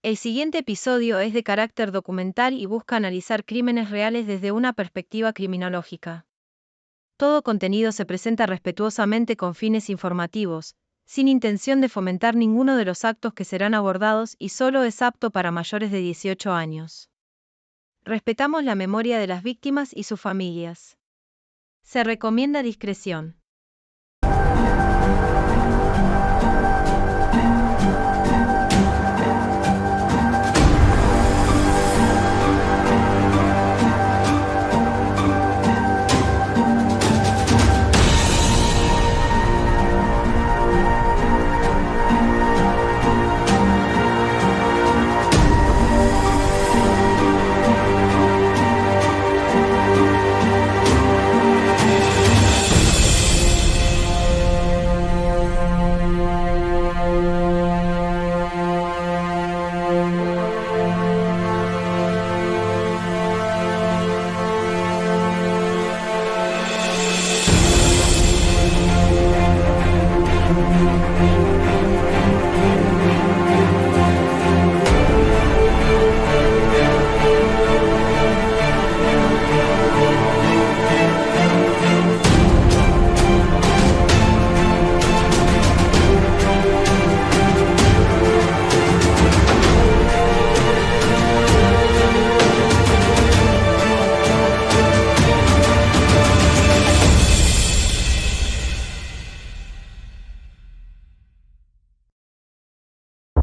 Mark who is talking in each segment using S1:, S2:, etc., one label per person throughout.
S1: El siguiente episodio es de carácter documental y busca analizar crímenes reales desde una perspectiva criminológica. Todo contenido se presenta respetuosamente con fines informativos, sin intención de fomentar ninguno de los actos que serán abordados y solo es apto para mayores de 18 años. Respetamos la memoria de las víctimas y sus familias. Se recomienda discreción.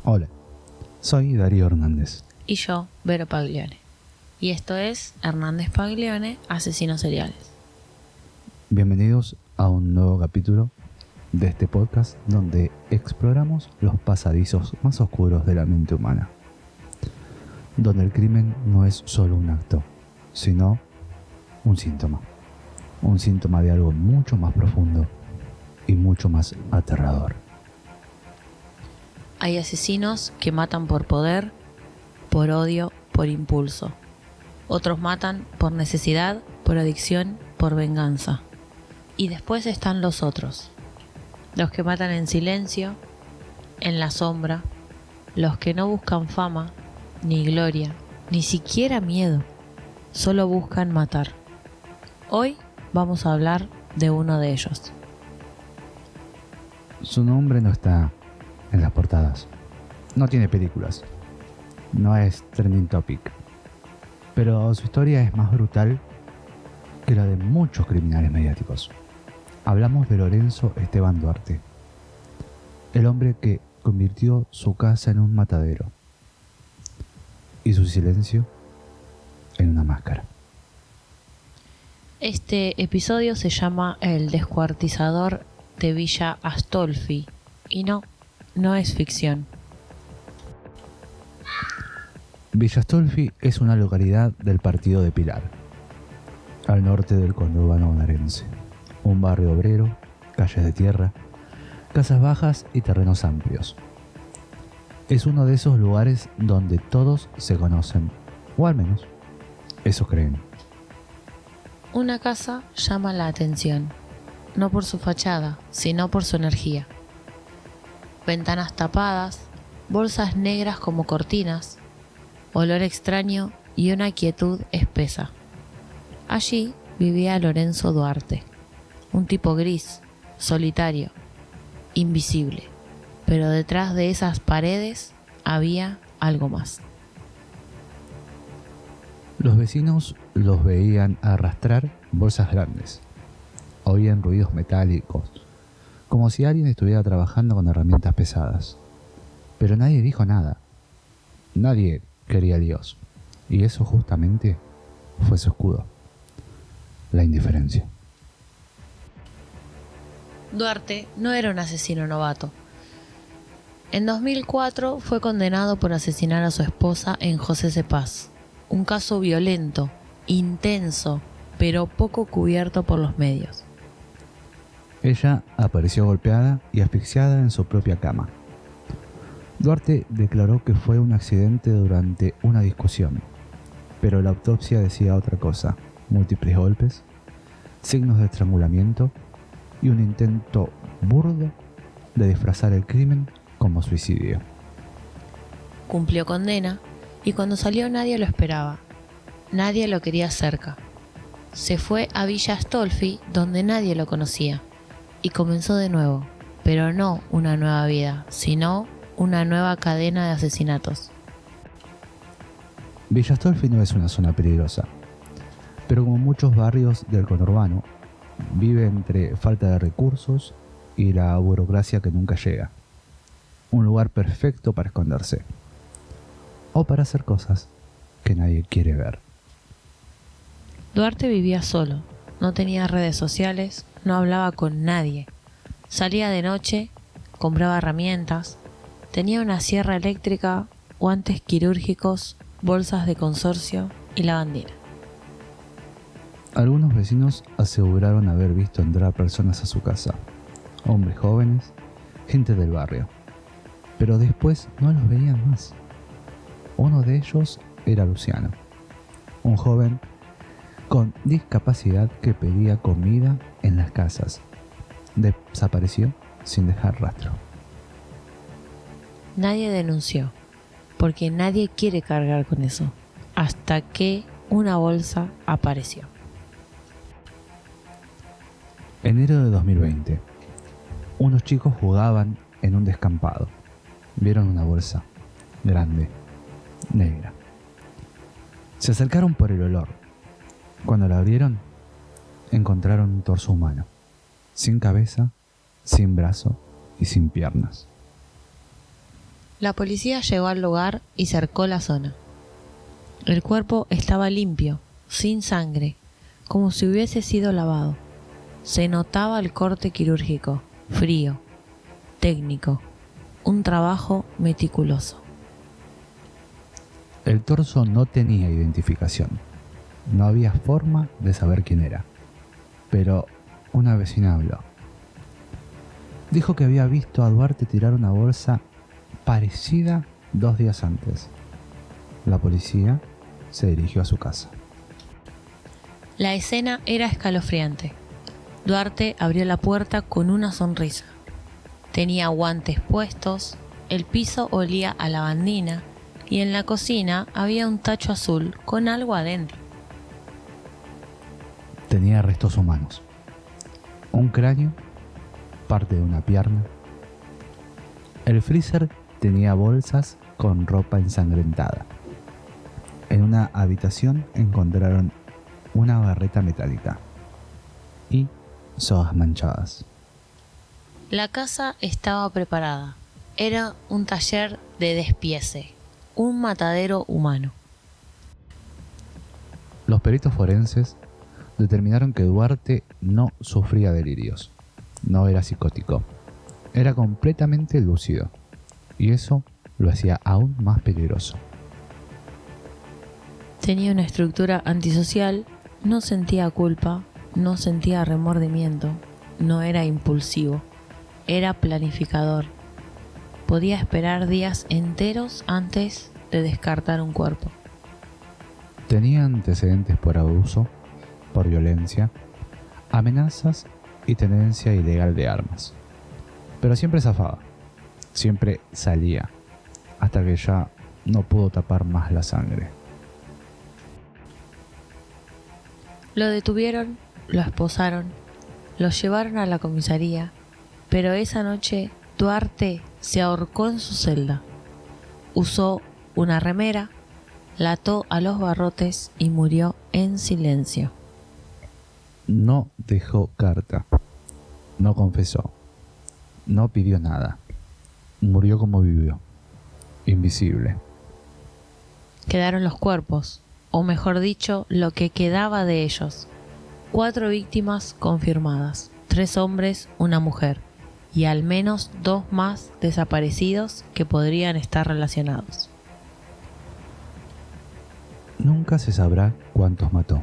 S2: Hola, soy Darío Hernández.
S3: Y yo, Vero Paglione. Y esto es Hernández Paglione, Asesinos Seriales.
S2: Bienvenidos a un nuevo capítulo de este podcast donde exploramos los pasadizos más oscuros de la mente humana. Donde el crimen no es solo un acto, sino un síntoma. Un síntoma de algo mucho más profundo y mucho más aterrador.
S3: Hay asesinos que matan por poder, por odio, por impulso. Otros matan por necesidad, por adicción, por venganza. Y después están los otros. Los que matan en silencio, en la sombra. Los que no buscan fama, ni gloria, ni siquiera miedo. Solo buscan matar. Hoy vamos a hablar de uno de ellos.
S2: Su nombre no está en las portadas. No tiene películas. No es trending topic. Pero su historia es más brutal que la de muchos criminales mediáticos. Hablamos de Lorenzo Esteban Duarte. El hombre que convirtió su casa en un matadero. Y su silencio en una máscara.
S3: Este episodio se llama El descuartizador de Villa Astolfi. Y no es ficción.
S2: Villa Astolfi es una localidad del partido de Pilar, al norte del conurbano bonaerense. Un barrio obrero, calles de tierra, casas bajas y terrenos amplios. Es uno de esos lugares donde todos se conocen, o al menos eso creen.
S3: Una casa llama la atención, no por su fachada, sino por su energía. Ventanas tapadas, bolsas negras como cortinas, olor extraño y una quietud espesa. Allí vivía Lorenzo Duarte, un tipo gris, solitario, invisible, pero detrás de esas paredes había algo más.
S2: Los vecinos los veían arrastrar bolsas grandes. Oían ruidos metálicos, como si alguien estuviera trabajando con herramientas pesadas. Pero nadie dijo nada. Nadie quería líos. Y eso justamente fue su escudo. La indiferencia.
S3: Duarte no era un asesino novato. En 2004 fue condenado por asesinar a su esposa en José Cepaz. Un caso violento, intenso, pero poco cubierto por los medios.
S2: Ella apareció golpeada y asfixiada en su propia cama. Duarte declaró que fue un accidente durante una discusión, pero la autopsia decía otra cosa: múltiples golpes, signos de estrangulamiento y un intento burdo de disfrazar el crimen como suicidio.
S3: cumplió condena y cuando salió nadie lo esperaba. Nadie lo quería cerca. Se fue a Villa Astolfi, donde nadie lo conocía, y comenzó de nuevo, pero no una nueva vida, sino una nueva cadena de asesinatos.
S2: Villa Astolfi no es una zona peligrosa, pero como muchos barrios del conurbano, vive entre falta de recursos y la burocracia que nunca llega. Un lugar perfecto para esconderse, o para hacer cosas que nadie quiere ver.
S3: Duarte vivía solo, no tenía redes sociales, no hablaba con nadie. Salía de noche, compraba herramientas, tenía una sierra eléctrica, guantes quirúrgicos, bolsas de consorcio y lavandina.
S2: Algunos vecinos aseguraron haber visto entrar personas a su casa, hombres jóvenes, gente del barrio, pero después no los veían más. Uno de ellos era Luciano, un joven con discapacidad que pedía comida en las casas. Desapareció sin dejar rastro.
S3: Nadie denunció, porque nadie quiere cargar con eso, hasta que una bolsa apareció.
S2: Enero de 2020. Unos chicos jugaban en un descampado. Vieron una bolsa grande, negra. Se acercaron por el olor. Cuando la abrieron, encontraron un torso humano, sin cabeza, sin brazo y sin piernas.
S3: La policía llegó al lugar y cercó la zona. El cuerpo estaba limpio, sin sangre, como si hubiese sido lavado. Se notaba el corte quirúrgico, frío, técnico, un trabajo meticuloso.
S2: El torso no tenía identificación. No había forma de saber quién era. Pero una vecina habló. Dijo que había visto a Duarte tirar una bolsa parecida 2 días antes. La policía se dirigió a su casa.
S3: La escena era escalofriante. Duarte abrió la puerta con una sonrisa. Tenía guantes puestos, el piso olía a lavandina y en la cocina había un tacho azul con algo adentro.
S2: Tenía restos humanos. Un cráneo, parte de una pierna. El freezer tenía bolsas con ropa ensangrentada. En una habitación encontraron una barreta metálica y sogas manchadas.
S3: La casa estaba preparada. Era un taller de despiece, un matadero humano.
S2: Los peritos forenses determinaron que Duarte no sufría delirios, no era psicótico, era completamente lúcido, y eso lo hacía aún más peligroso.
S3: Tenía una estructura antisocial, no sentía culpa, no sentía remordimiento, no era impulsivo, era planificador. Podía esperar días enteros antes de descartar un cuerpo.
S2: Tenía antecedentes por abuso, por violencia, amenazas y tenencia ilegal de armas. Pero siempre zafaba, siempre salía, hasta que ya no pudo tapar más la sangre.
S3: Lo detuvieron, lo esposaron, lo llevaron a la comisaría, pero esa noche Duarte se ahorcó en su celda. Usó una remera, la ató a los barrotes y murió en silencio.
S2: No dejó carta, no confesó, no pidió nada. Murió como vivió, invisible.
S3: Quedaron los cuerpos, o mejor dicho, lo que quedaba de ellos. 4 víctimas confirmadas, 3 hombres, una mujer, y al menos 2 más desaparecidos que podrían estar relacionados.
S2: Nunca se sabrá cuántos mató,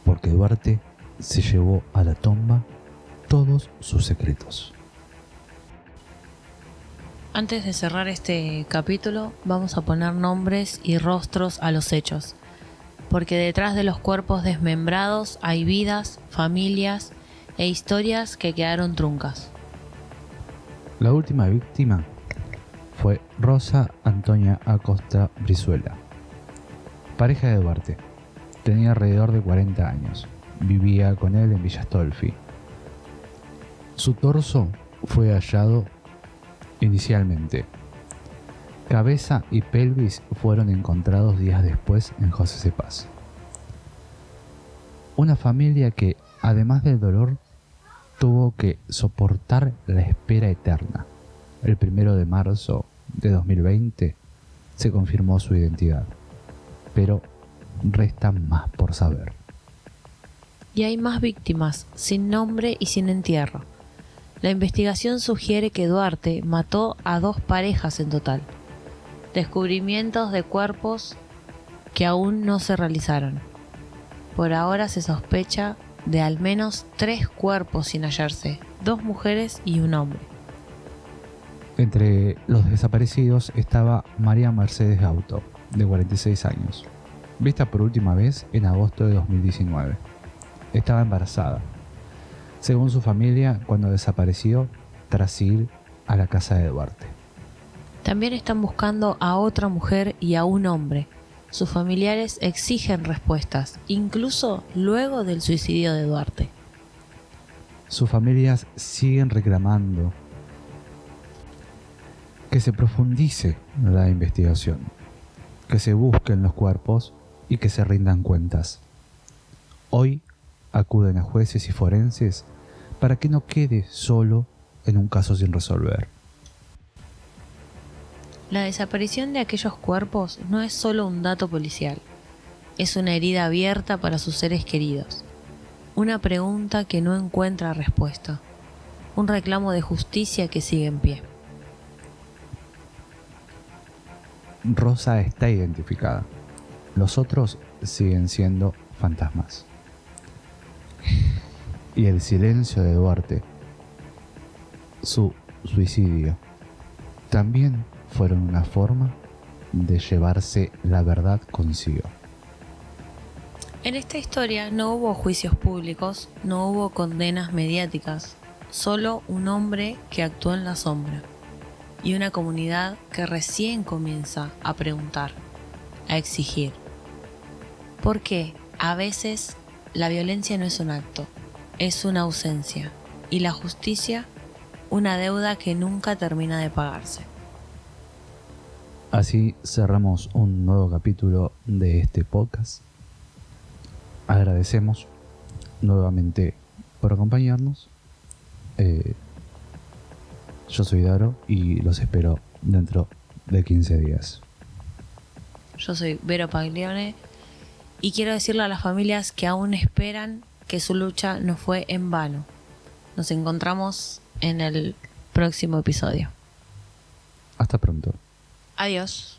S2: porque Duarte se llevó a la tumba todos sus secretos.
S3: Antes de cerrar este capítulo, vamos a poner nombres y rostros a los hechos, porque detrás de los cuerpos desmembrados hay vidas, familias e historias que quedaron truncas.
S2: La última víctima fue Rosa Antonia Acosta Brizuela, pareja de Duarte. Tenía alrededor de 40 años. Vivía con él en Villa Astolfi. Su torso fue hallado inicialmente. Cabeza y pelvis fueron encontrados días después en José Cepaz. Una familia que, además del dolor, tuvo que soportar la espera eterna. El 1 de marzo de 2020 se confirmó su identidad, pero resta más por saber.
S3: Y hay más víctimas, sin nombre y sin entierro. La investigación sugiere que Duarte mató a 2 parejas en total. Descubrimientos de cuerpos que aún no se realizaron. Por ahora se sospecha de al menos 3 cuerpos sin hallarse, 2 mujeres y un hombre.
S2: Entre los desaparecidos estaba María Mercedes Gauto, de 46 años, vista por última vez en agosto de 2019. Estaba embarazada, según su familia, cuando desapareció tras ir a la casa de Duarte.
S3: También están buscando a otra mujer y a un hombre. Sus familiares exigen respuestas, incluso luego del suicidio de Duarte.
S2: Sus familias siguen reclamando que se profundice la investigación, que se busquen los cuerpos y que se rindan cuentas. Hoy acuden a jueces y forenses para que no quede solo en un caso sin resolver.
S3: La desaparición de aquellos cuerpos no es solo un dato policial, es una herida abierta para sus seres queridos, una pregunta que no encuentra respuesta, un reclamo de justicia que sigue en pie.
S2: Rosa está identificada, los otros siguen siendo fantasmas. Y el silencio de Duarte, su suicidio, también fueron una forma de llevarse la verdad consigo.
S3: En esta historia no hubo juicios públicos, no hubo condenas mediáticas, solo un hombre que actuó en la sombra y una comunidad que recién comienza a preguntar, a exigir. Porque a veces la violencia no es un acto, es una ausencia y la justicia una deuda que nunca termina de pagarse.
S2: Así cerramos un nuevo capítulo de este podcast. Agradecemos nuevamente por acompañarnos. Yo soy Daro y los espero dentro de 15 días.
S3: Yo soy Vero Paglione y quiero decirle a las familias que aún esperan que su lucha no fue en vano. Nos encontramos en el próximo episodio.
S2: Hasta pronto.
S3: Adiós.